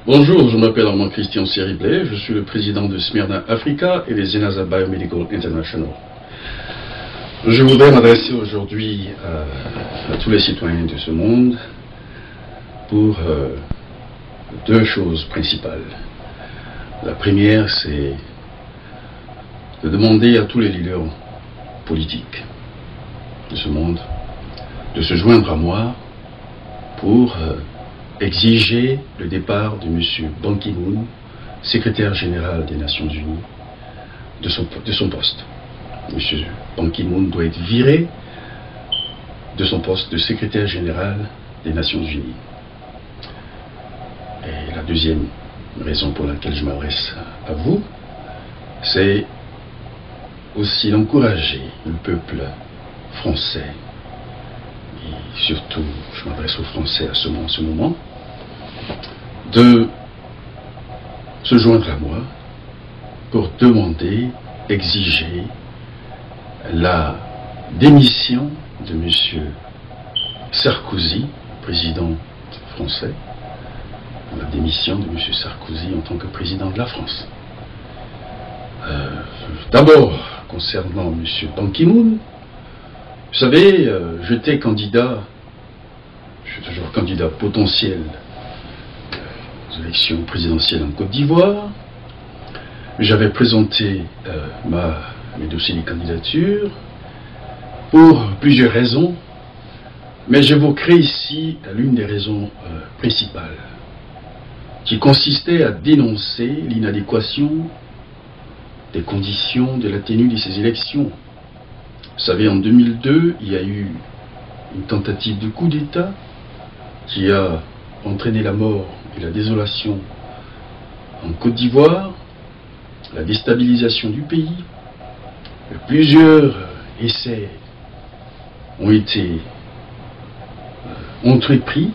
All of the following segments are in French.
Bonjour, je m'appelle Armand Christian Sériblé, je suis le président de Smyrna Africa et des Enaza Biomedical International. Je voudrais m'adresser aujourd'hui à tous les citoyens de ce monde pour deux choses principales. La première, c'est de demander à tous les leaders politiques de ce monde de se joindre à moi pour exiger le départ de M. Ban Ki-moon, secrétaire général des Nations Unies, de son poste. M. Ban Ki-moon doit être viré de son poste de secrétaire général des Nations Unies. Et la deuxième raison pour laquelle je m'adresse à vous, c'est aussi d'encourager le peuple français, et surtout, je m'adresse aux Français à ce moment, de se joindre à moi pour demander, exiger la démission de M. Sarkozy, président français, la démission de M. Sarkozy en tant que président de la France. D'abord, concernant M. Ban Ki-moon, vous savez, j'étais candidat, je suis toujours candidat potentiel aux élections présidentielles en Côte d'Ivoire. J'avais présenté mes dossiers de candidature pour plusieurs raisons, mais j'évoquerai ici l'une des raisons principales, qui consistait à dénoncer l'inadéquation des conditions de la tenue de ces élections. Vous savez, en 2002, il y a eu une tentative de coup d'État qui a entraîné la mort et la désolation en Côte d'Ivoire, la déstabilisation du pays. Plusieurs essais ont été entrepris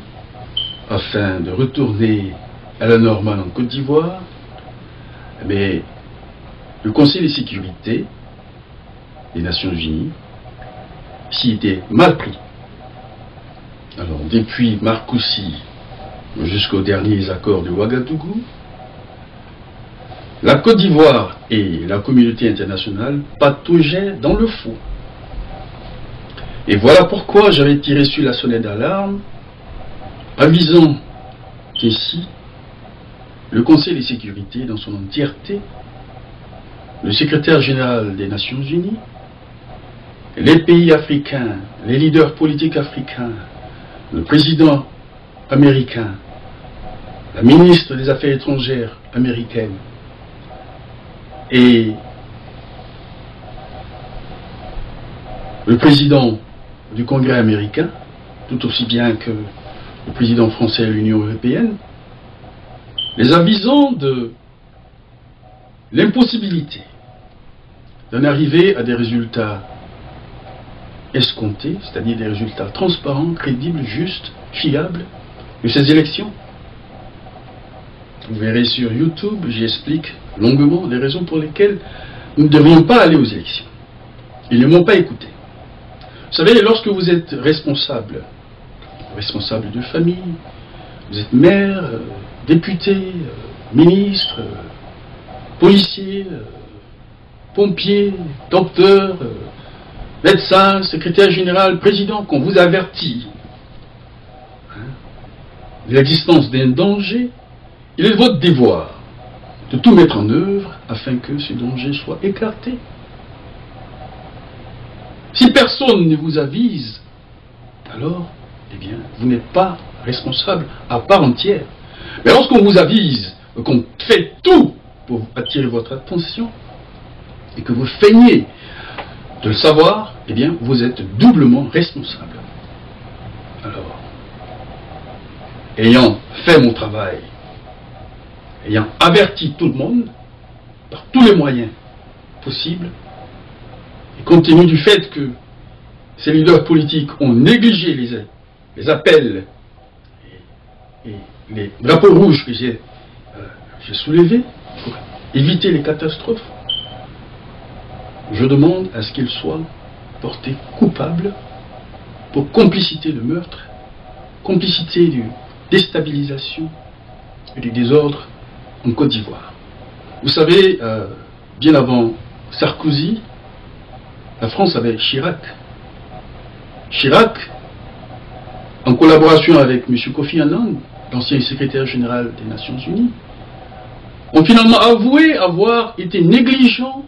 afin de retourner à la normale en Côte d'Ivoire, mais le Conseil de sécurité des Nations Unies s'y était mal pris. Alors, depuis Marcoussis jusqu'aux derniers accords de Ouagadougou, la Côte d'Ivoire et la communauté internationale pataugeaient dans le faux. Et voilà pourquoi j'avais tiré sur la sonnette d'alarme, avisant qu'ici, le Conseil de sécurité dans son entièreté, le secrétaire général des Nations Unies, les pays africains, les leaders politiques africains, le président américain, la ministre des Affaires étrangères américaine et le président du Congrès américain, tout aussi bien que le président français de l'Union européenne, les avisant de l'impossibilité d'en arriver à des résultats escomptés, c'est-à-dire des résultats transparents, crédibles, justes, fiables de ces élections. Vous verrez sur YouTube, j'explique longuement les raisons pour lesquelles nous ne devrions pas aller aux élections. Ils ne m'ont pas écouté. Vous savez, lorsque vous êtes responsable de famille, vous êtes maire, député, ministre, policier, pompier, docteur, médecin, secrétaire général, président, qu'on vous avertit de l'existence d'un danger, il est de votre devoir de tout mettre en œuvre afin que ce danger soit écarté. Si personne ne vous avise, alors, eh bien, vous n'êtes pas responsable à part entière. Mais lorsqu'on vous avise, qu'on fait tout pour attirer votre attention, et que vous feignez de le savoir, eh bien, vous êtes doublement responsable. Alors, ayant fait mon travail, ayant averti tout le monde, par tous les moyens possibles, et compte tenu du fait que ces leaders politiques ont négligé les appels et les drapeaux rouges que j'ai soulevés pour éviter les catastrophes, je demande à ce qu'ils soient portés coupables pour complicité de meurtre, complicité de déstabilisation et du désordre en Côte d'Ivoire. Vous savez, bien avant Sarkozy, la France avait Chirac. Chirac, en collaboration avec M. Kofi Annan, l'ancien secrétaire général des Nations Unies, ont finalement avoué avoir été négligents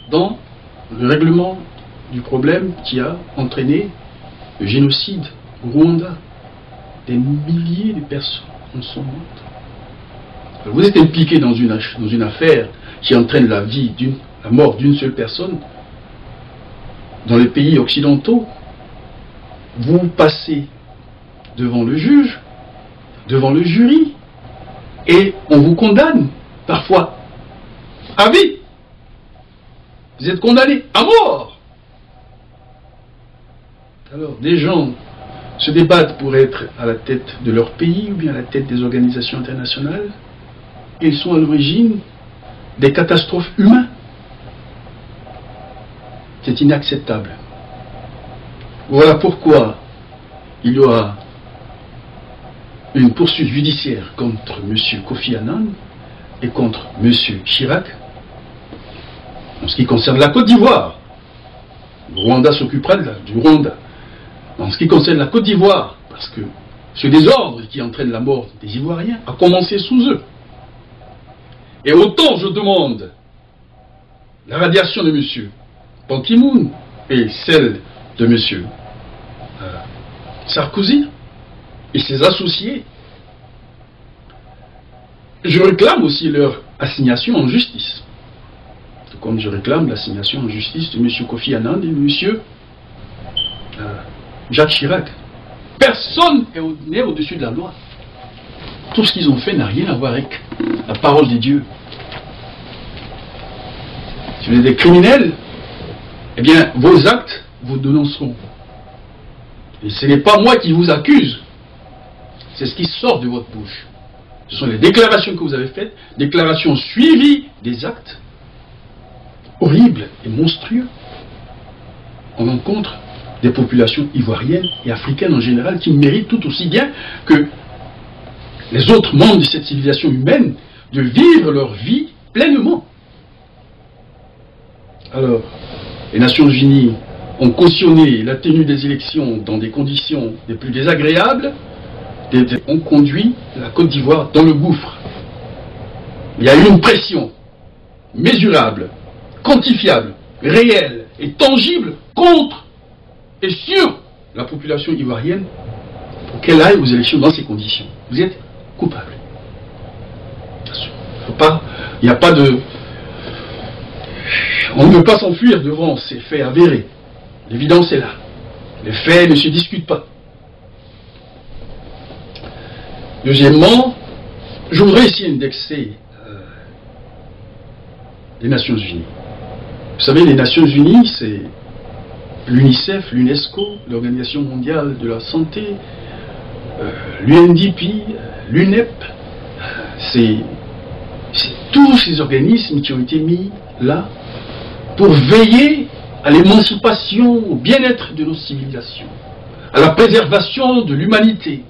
dans le règlement du problème qui a entraîné le génocide au Rwanda. Des milliers de personnes en sont mortes. Alors vous êtes impliqué dans une affaire qui entraîne la mort d'une seule personne. Dans les pays occidentaux, vous passez devant le juge, devant le jury, et on vous condamne, parfois à vie. Vous êtes condamné à mort. Alors, des gens se débattent pour être à la tête de leur pays ou bien à la tête des organisations internationales, et ils sont à l'origine des catastrophes humaines. C'est inacceptable. Voilà pourquoi il y aura une poursuite judiciaire contre M. Kofi Annan et contre M. Chirac. En ce qui concerne la Côte d'Ivoire, le Rwanda s'occupera du Rwanda. En ce qui concerne la Côte d'Ivoire, parce que ce désordre qui entraîne la mort des Ivoiriens a commencé sous eux. Et autant je demande la radiation de M. Ban Ki-moon et celle de M. Sarkozy et ses associés, je réclame aussi leur assignation en justice. Tout comme je réclame l'assignation en justice de M. Kofi Annan et de M. Jacques Chirac. Personne n'est au-dessus de la loi. Tout ce qu'ils ont fait n'a rien à voir avec la parole de Dieu. Si vous êtes des criminels, eh bien, vos actes vous dénonceront. Et ce n'est pas moi qui vous accuse. C'est ce qui sort de votre bouche. Ce sont les déclarations que vous avez faites, déclarations suivies des actes horribles et monstrueux en l'encontre des populations ivoiriennes et africaines en général qui méritent tout aussi bien que les autres membres de cette civilisation humaine de vivre leur vie pleinement. Alors, les Nations Unies ont cautionné la tenue des élections dans des conditions les plus désagréables, ont conduit la Côte d'Ivoire dans le gouffre. Il y a eu une pression mesurable, quantifiable, réelle et tangible contre et sur la population ivoirienne pour qu'elle aille aux élections dans ces conditions. Vous êtes coupable. Il n'y a pas de... On ne peut pas s'enfuir devant ces faits avérés. L'évidence est là. Les faits ne se discutent pas. Deuxièmement, je voudrais ici indexer les Nations Unies. Vous savez, les Nations Unies, c'est l'UNICEF, l'UNESCO, l'Organisation mondiale de la santé, l'UNDP, l'UNEP. C'est tous ces organismes qui ont été mis là pour veiller à l'émancipation, au bien-être de nos civilisations, à la préservation de l'humanité.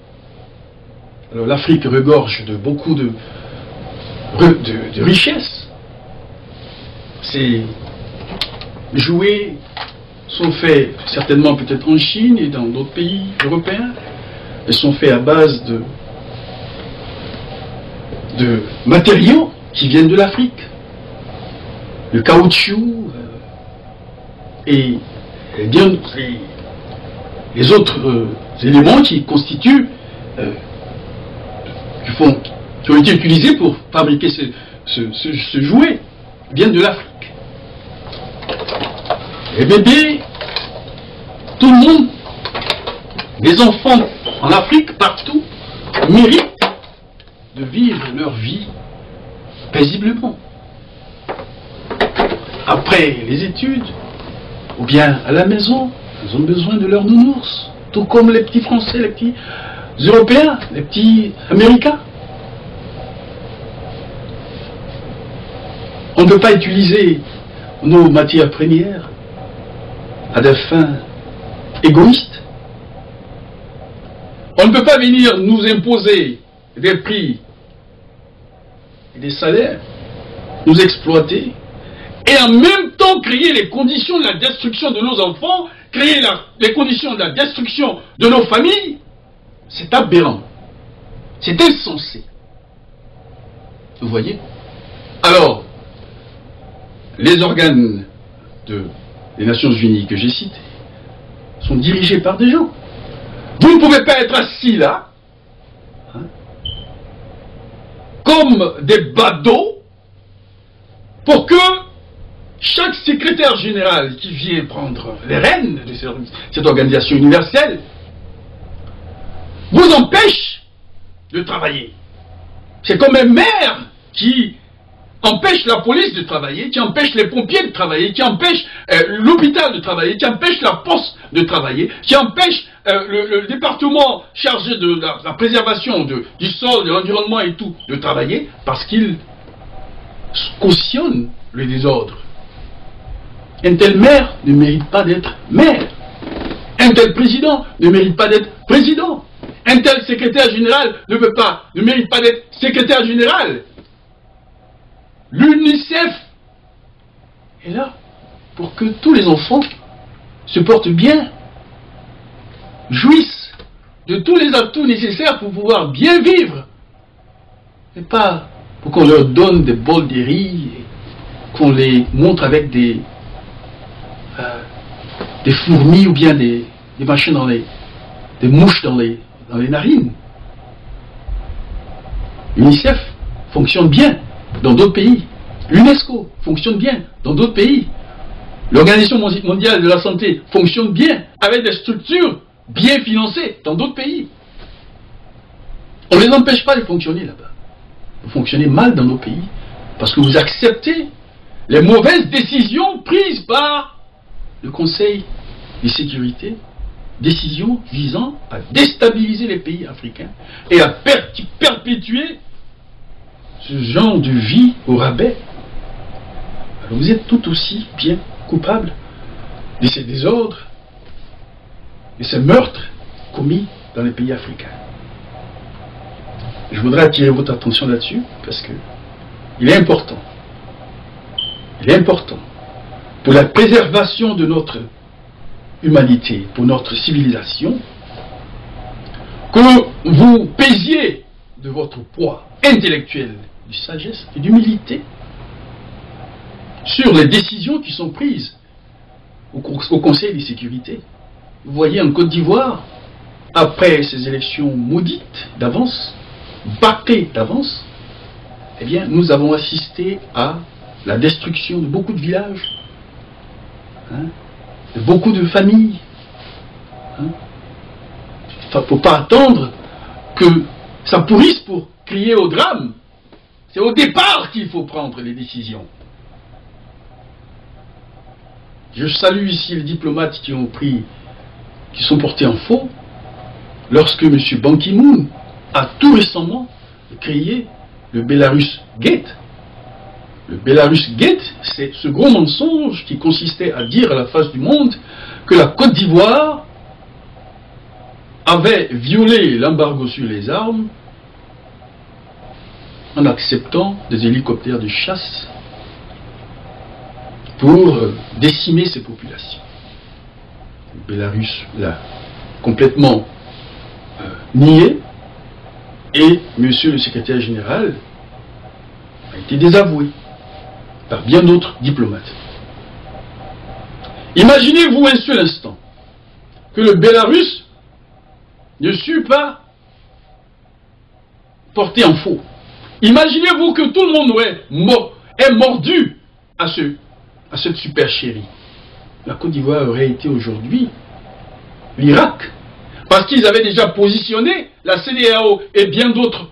Alors l'Afrique regorge de beaucoup de richesses. Ces jouets sont faits certainement peut-être en Chine et dans d'autres pays européens. Ils sont faits à base de matériaux qui viennent de l'Afrique. Le caoutchouc et bien les autres éléments qui constituent qui ont été utilisés pour fabriquer ce jouet viennent de l'Afrique. Les bébés, tout le monde, les enfants en Afrique, partout, méritent de vivre leur vie paisiblement. Après les études, ou bien à la maison, ils ont besoin de leur nounours, tout comme les petits Français, les petits Européens, les petits Américains. On ne peut pas utiliser nos matières premières à des fins égoïstes. On ne peut pas venir nous imposer des prix et des salaires, nous exploiter, et en même temps créer les conditions de la destruction de nos enfants, créer les conditions de la destruction de nos familles, c'est aberrant. C'est insensé. Vous voyez? Alors, les organes des Nations Unies que j'ai cités sont dirigés par des gens. Vous ne pouvez pas être assis là, hein, comme des badauds, pour que chaque secrétaire général qui vient prendre les rênes de cette organisation universelle vous empêche de travailler. C'est comme un maire qui empêche la police de travailler, qui empêche les pompiers de travailler, qui empêche l'hôpital de travailler, qui empêche la poste de travailler, qui empêche le département chargé de la préservation du sol, de l'environnement et tout, de travailler, parce qu'il cautionne le désordre. Un tel maire ne mérite pas d'être maire. Un tel président ne mérite pas d'être président. Un tel secrétaire général ne mérite pas d'être secrétaire général. L'UNICEF est là pour que tous les enfants se portent bien, jouissent de tous les atouts nécessaires pour pouvoir bien vivre. Et pas pour qu'on leur donne des bols de riz, qu'on les montre avec des fourmis ou bien des machins des mouches dans les narines. L'UNICEF fonctionne bien dans d'autres pays. L'UNESCO fonctionne bien dans d'autres pays. L'Organisation mondiale de la santé fonctionne bien avec des structures bien financées dans d'autres pays. On ne les empêche pas de fonctionner là-bas. Vous fonctionnez mal dans nos pays parce que vous acceptez les mauvaises décisions prises par le Conseil de sécurité, décisions visant à déstabiliser les pays africains et à perpétuer ce genre de vie au rabais. Alors vous êtes tout aussi bien coupable de ces désordres, de ces meurtres commis dans les pays africains. Je voudrais attirer votre attention là-dessus parce que il est important pour la préservation de notre humanité, pour notre civilisation, que vous pesiez de votre poids intellectuel, de sagesse et d'humilité sur les décisions qui sont prises au Conseil de sécurité. Vous voyez, en Côte d'Ivoire, après ces élections maudites d'avance, bâclées d'avance, eh bien, nous avons assisté à la destruction de beaucoup de villages, hein, de beaucoup de familles. Hein. Il ne faut pas attendre que ça pourrisse pour crier au drame. C'est au départ qu'il faut prendre les décisions. Je salue ici les diplomates qui sont portés en faux lorsque M. Ban Ki-moon a tout récemment créé le Belarus Gate. Le Belarus Gate, c'est ce gros mensonge qui consistait à dire à la face du monde que la Côte d'Ivoire avait violé l'embargo sur les armes en acceptant des hélicoptères de chasse pour décimer ces populations. Le Belarus l'a complètement nié et monsieur le secrétaire général a été désavoué par bien d'autres diplomates. Imaginez-vous un seul instant que le Bélarus ne sut pas porter en faux. Imaginez-vous que tout le monde est mordu à cette supercherie. La Côte d'Ivoire aurait été aujourd'hui l'Irak, parce qu'ils avaient déjà positionné la CEDEAO et bien d'autres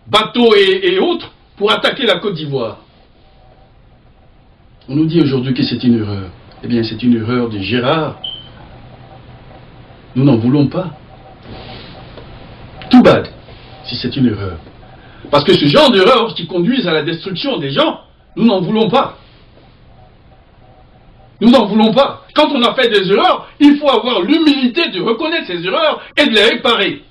bateaux et autres pour attaquer la Côte d'Ivoire. On nous dit aujourd'hui que c'est une erreur. Eh bien, c'est une erreur de Gérard. Nous n'en voulons pas. Too bad, si c'est une erreur. Parce que ce genre d'erreurs qui conduisent à la destruction des gens, nous n'en voulons pas. Nous n'en voulons pas. Quand on a fait des erreurs, il faut avoir l'humilité de reconnaître ces erreurs et de les réparer.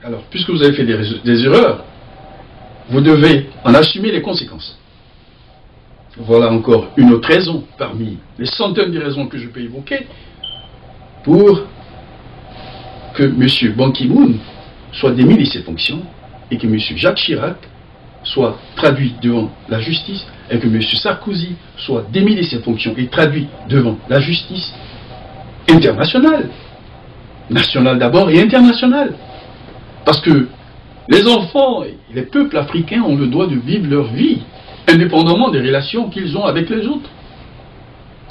Alors, puisque vous avez fait des erreurs, vous devez en assumer les conséquences. Voilà encore une autre raison, parmi les centaines de raisons que je peux évoquer, pour que M. Ban Ki-moon soit démis de ses fonctions et que M. Jacques Chirac soit traduit devant la justice et que M. Sarkozy soit démis de ses fonctions et traduit devant la justice internationale, nationale d'abord et internationale. Parce que les enfants et les peuples africains ont le droit de vivre leur vie, indépendamment des relations qu'ils ont avec les autres.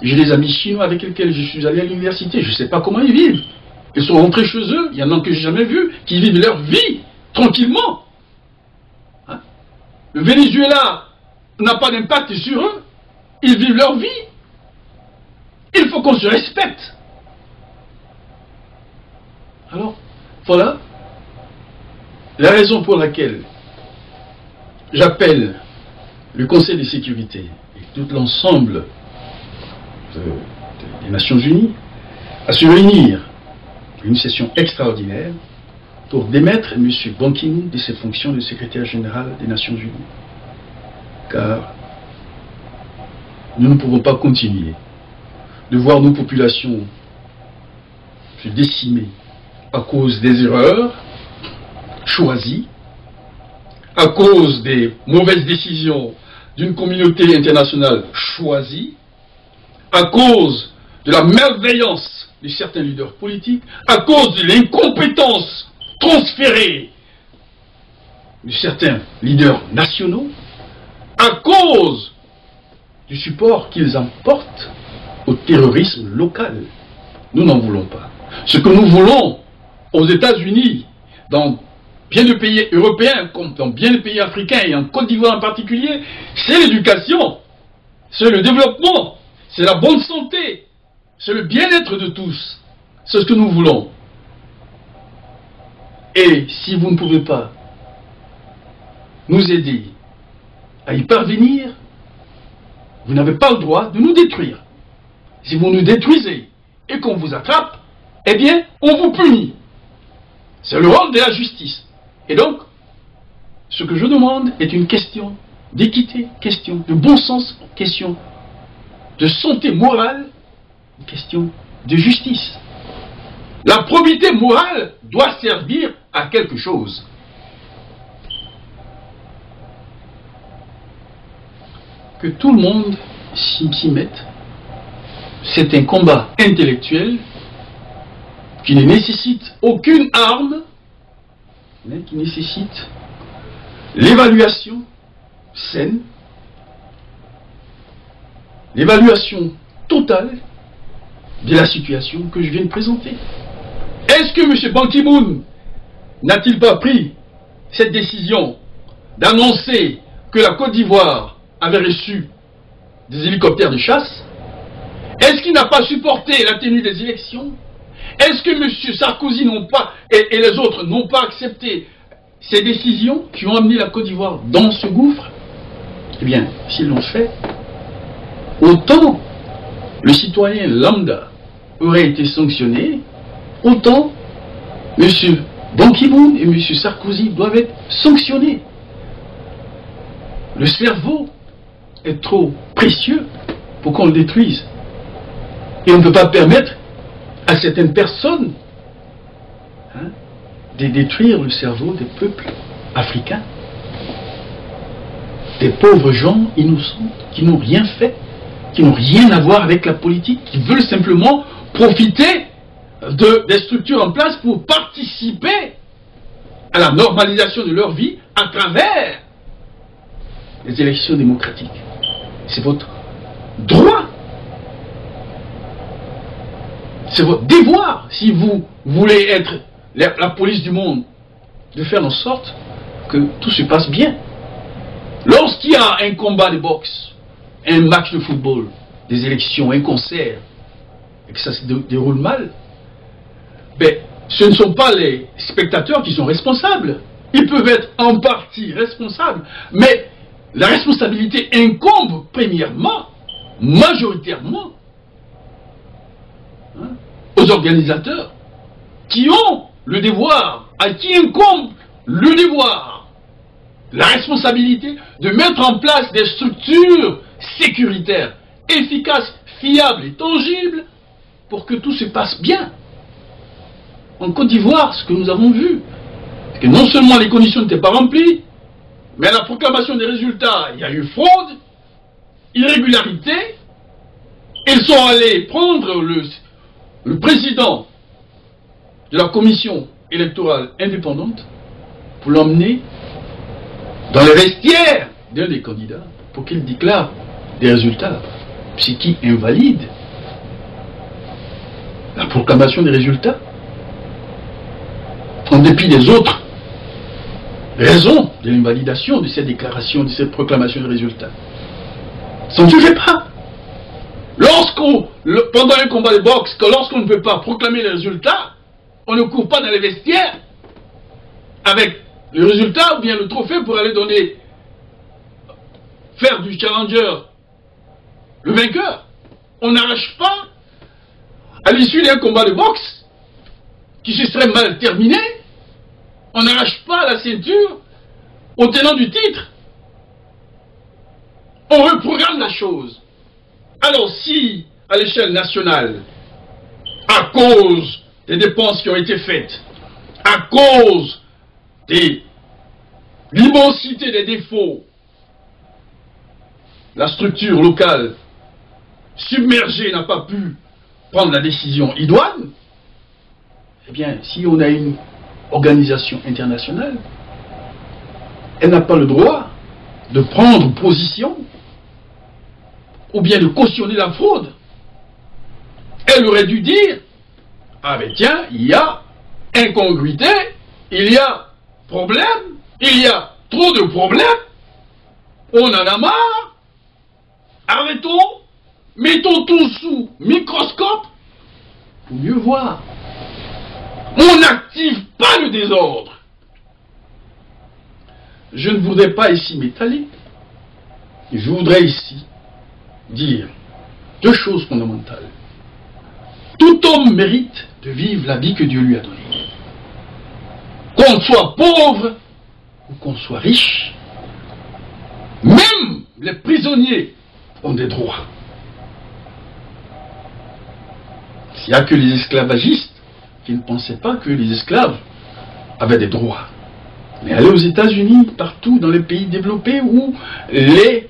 J'ai des amis chinois avec lesquels je suis allé à l'université, je ne sais pas comment ils vivent. Ils sont rentrés chez eux, il y en a que je n'ai jamais vu, qui vivent leur vie tranquillement. Hein? Le Venezuela n'a pas d'impact sur eux, ils vivent leur vie. Il faut qu'on se respecte. Alors, voilà la raison pour laquelle j'appelle le Conseil de sécurité et tout l'ensemble des Nations Unies à se réunir à une session extraordinaire pour démettre M. Ban Ki-moon de ses fonctions de secrétaire général des Nations Unies. Car nous ne pouvons pas continuer de voir nos populations se décimer à cause des erreurs choisies, à cause des mauvaises décisions d'une communauté internationale choisie, à cause de la malveillance de certains leaders politiques, à cause de l'incompétence transférée de certains leaders nationaux, à cause du support qu'ils apportent au terrorisme local. Nous n'en voulons pas. Ce que nous voulons aux États-Unis, dans bien de pays européens, comme dans bien de pays africains, et en Côte d'Ivoire en particulier, c'est l'éducation, c'est le développement, c'est la bonne santé, c'est le bien-être de tous. C'est ce que nous voulons. Et si vous ne pouvez pas nous aider à y parvenir, vous n'avez pas le droit de nous détruire. Si vous nous détruisez et qu'on vous attrape, eh bien, on vous punit. C'est le rôle de la justice. Et donc, ce que je demande est une question d'équité, question de bon sens, question de santé morale, question de justice. La probité morale doit servir à quelque chose. Que tout le monde s'y mette. C'est un combat intellectuel qui ne nécessite aucune arme, mais qui nécessite l'évaluation saine, l'évaluation totale de la situation que je viens de présenter. Est-ce que M. Ban Ki-moon n'a-t-il pas pris cette décision d'annoncer que la Côte d'Ivoire avait reçu des hélicoptères de chasse? Est-ce qu'il n'a pas supporté la tenue des élections? Est-ce que M. Sarkozy et les autres n'ont pas accepté ces décisions qui ont amené la Côte d'Ivoire dans ce gouffre? Eh bien, s'ils l'ont fait, autant le citoyen lambda aurait été sanctionné, autant M. Ban Ki-moon et M. Sarkozy doivent être sanctionnés. Le cerveau est trop précieux pour qu'on le détruise. Et on ne peut pas permettre à certaines personnes de détruire le cerveau des peuples africains. Des pauvres gens innocents qui n'ont rien fait, qui n'ont rien à voir avec la politique, qui veulent simplement profiter des structures en place pour participer à la normalisation de leur vie à travers les élections démocratiques. C'est votre droit. C'est votre devoir, si vous voulez être la police du monde, de faire en sorte que tout se passe bien. Lorsqu'il y a un combat de boxe, un match de football, des élections, un concert, et que ça se déroule mal, ben, ce ne sont pas les spectateurs qui sont responsables. Ils peuvent être en partie responsables, mais la responsabilité incombe premièrement, majoritairement, aux organisateurs qui ont le devoir, à qui incombe le devoir la responsabilité de mettre en place des structures sécuritaires, efficaces, fiables et tangibles pour que tout se passe bien. En Côte d'Ivoire, ce que nous avons vu, c'est que non seulement les conditions n'étaient pas remplies, mais à la proclamation des résultats, il y a eu fraude, irrégularité. Ils sont allés prendre le président de la commission électorale indépendante pour l'emmener dans les vestiaires d'un des candidats pour qu'il déclare des résultats, ce qui invalide la proclamation des résultats en dépit des autres raisons de l'invalidation de cette déclaration, de cette proclamation de résultats. Ça ne se fait pas. Pendant un combat de boxe, lorsqu'on ne peut pas proclamer les résultats, on ne court pas dans les vestiaires avec le résultat ou bien le trophée pour aller faire du challenger le vainqueur. On n'arrache pas à l'issue d'un combat de boxe qui se serait mal terminé, on n'arrache pas la ceinture au tenant du titre. On reprogramme la chose. Alors si, à l'échelle nationale, à cause des dépenses qui ont été faites, à cause de l'immensité des défauts, la structure locale submergée n'a pas pu prendre la décision idoine, eh bien, si on a une organisation internationale, elle n'a pas le droit de prendre position ou bien de cautionner la fraude. Elle aurait dû dire, ah ben tiens, il y a incongruité, il y a problème, il y a trop de problèmes, on en a marre, arrêtons, mettons tout sous microscope pour mieux voir. On n'active pas le désordre. Je ne voudrais pas ici m'étaler. Je voudrais ici dire deux choses fondamentales. Tout homme mérite de vivre la vie que Dieu lui a donnée. Qu'on soit pauvre ou qu'on soit riche, même les prisonniers ont des droits. Il n'y a que les esclavagistes qui ne pensaient pas que les esclaves avaient des droits. Mais allez aux États-Unis, partout dans les pays développés où les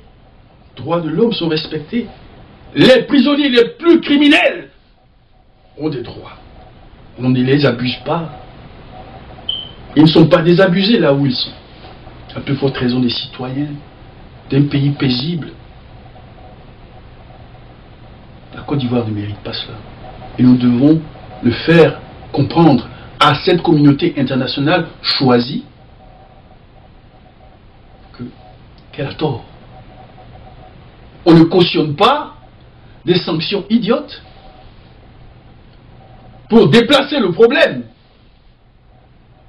droits de l'homme sont respectés, les prisonniers les plus criminels ont des droits. On ne les abuse pas. Ils ne sont pas désabusés là où ils sont. À plus forte raison des citoyens d'un pays paisible. La Côte d'Ivoire ne mérite pas cela. Et nous devons le faire comprendre à cette communauté internationale choisie qu'elle a tort. On ne cautionne pas des sanctions idiotes pour déplacer le problème.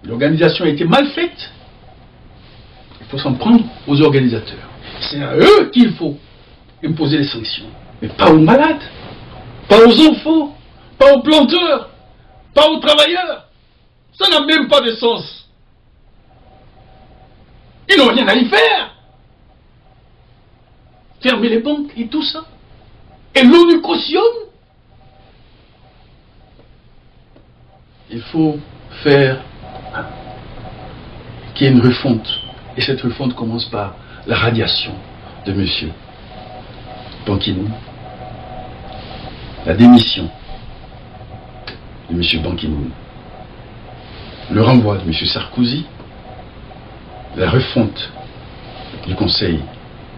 L'organisation a été mal faite. Il faut s'en prendre aux organisateurs. C'est à eux qu'il faut imposer les sanctions. Mais pas aux malades, pas aux enfants, pas aux planteurs, pas aux travailleurs. Ça n'a même pas de sens. Ils n'ont rien à y faire. Fermer les banques et tout ça. Et l'ONU cautionne. Il faut faire qu'il y ait une refonte. Et cette refonte commence par la radiation de M. Ban Ki-moon, la démission de M. Ban Ki-moon, le renvoi de M. Sarkozy, la refonte du Conseil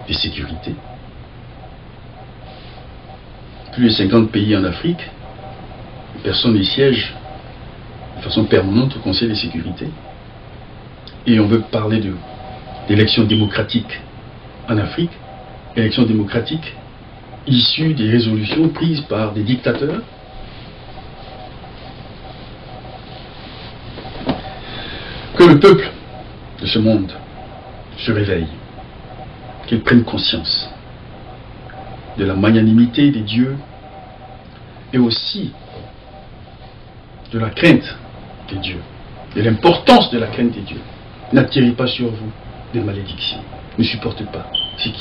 de sécurité. Plus de 50 pays en Afrique, personne n'y siège de façon permanente au Conseil de sécurité. Et on veut parler d'élections démocratiques en Afrique, élections démocratiques issues des résolutions prises par des dictateurs. Que le peuple de ce monde se réveille, qu'il prenne conscience de la magnanimité des dieux et aussi de la crainte des dieux, de l'importance de la crainte des dieux. N'attirez pas sur vous de malédiction. Ne supportez pas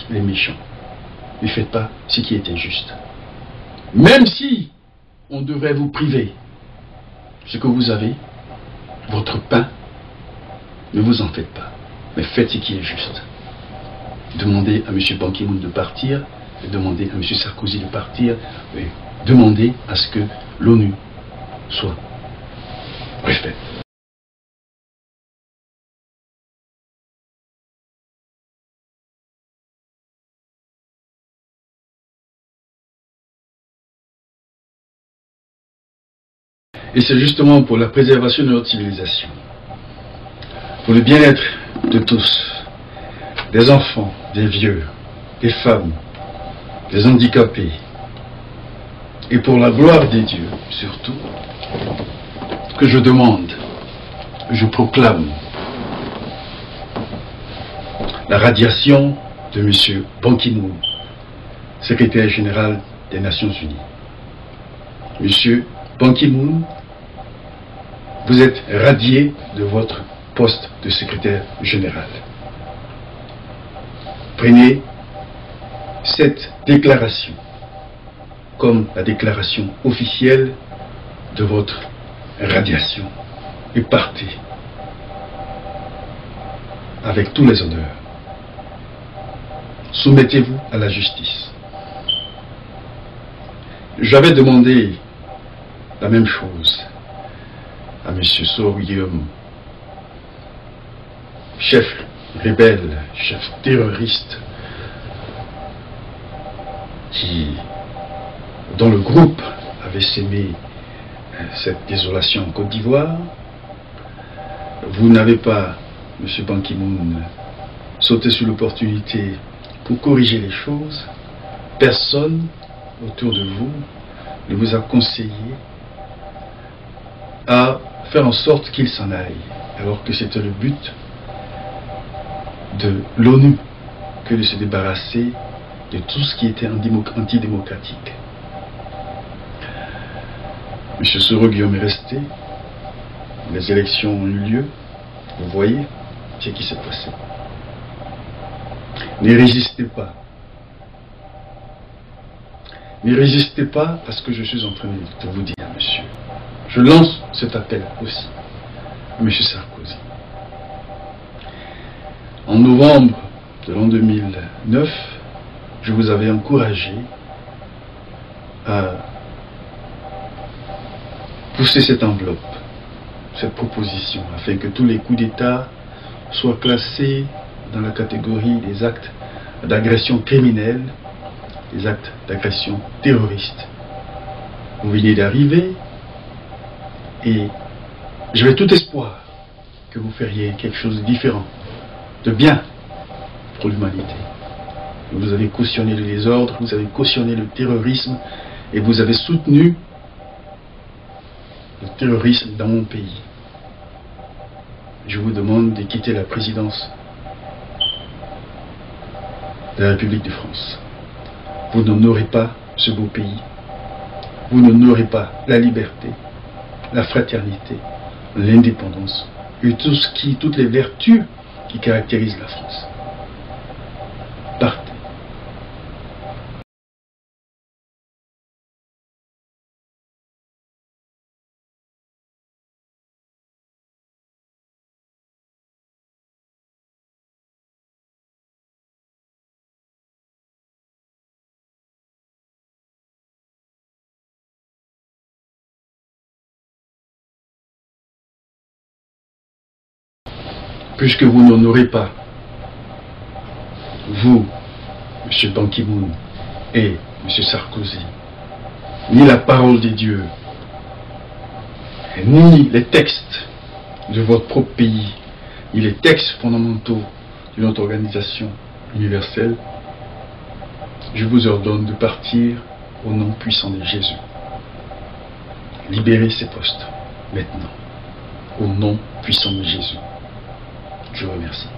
les méchants. Ne faites pas ce qui est injuste. Même si on devrait vous priver ce que vous avez, votre pain, ne vous en faites pas. Mais faites ce qui est juste. Demandez à M. Ban Ki-moon de partir, et demandez à M. Sarkozy de partir, et demandez à ce que l'ONU soit refaite. Et c'est justement pour la préservation de notre civilisation, pour le bien-être de tous, des enfants, des vieux, des femmes, des handicapés, et pour la gloire des dieux, surtout, que je demande, je proclame la radiation de M. Ban Ki-moon, secrétaire général des Nations Unies. M. Ban Ki-moon, vous êtes radié de votre poste de secrétaire général. Prenez cette déclaration comme la déclaration officielle de votre radiation et partez avec tous les honneurs. Soumettez-vous à la justice. J'avais demandé la même chose à M. Soro Guillaume, chef rebelle, chef terroriste, dont le groupe avait sémé cette désolation en Côte d'Ivoire. Vous n'avez pas, M. Ban Ki-moon, sauté sur l'opportunité pour corriger les choses. Personne autour de vous ne vous a conseillé à faire en sorte qu'il s'en aille, alors que c'était le but de l'ONU que de se débarrasser de tout ce qui était antidémocratique. M. Soro Guillaume est resté, les élections ont eu lieu, vous voyez ce qui s'est passé. Ne résistez pas. Ne résistez pas à ce que je suis en train de vous dire, monsieur. Je lance cet appel aussi à M. Sarkozy. En novembre de l'an 2009, je vous avais encouragé à pousser cette enveloppe, cette proposition, afin que tous les coups d'État soient classés dans la catégorie des actes d'agression criminelle, des actes d'agression terroriste. Vous venez d'arriver et j'avais tout espoir que vous feriez quelque chose de différent, de bien pour l'humanité. Vous avez cautionné le désordre, vous avez cautionné le terrorisme et vous avez soutenu le terrorisme dans mon pays. Je vous demande de quitter la présidence de la République de France. Vous n'honorez pas ce beau pays. Vous n'honorez pas la liberté, la fraternité, l'indépendance et toutes les vertus qui caractérisent la France. Partez. Puisque vous n'honorez pas, vous, M. Ban Ki-moon et M. Sarkozy, ni la parole des dieux, ni les textes de votre propre pays, ni les textes fondamentaux de notre organisation universelle, je vous ordonne de partir au nom puissant de Jésus. Libérez ces postes, maintenant, au nom puissant de Jésus. Je vous remercie.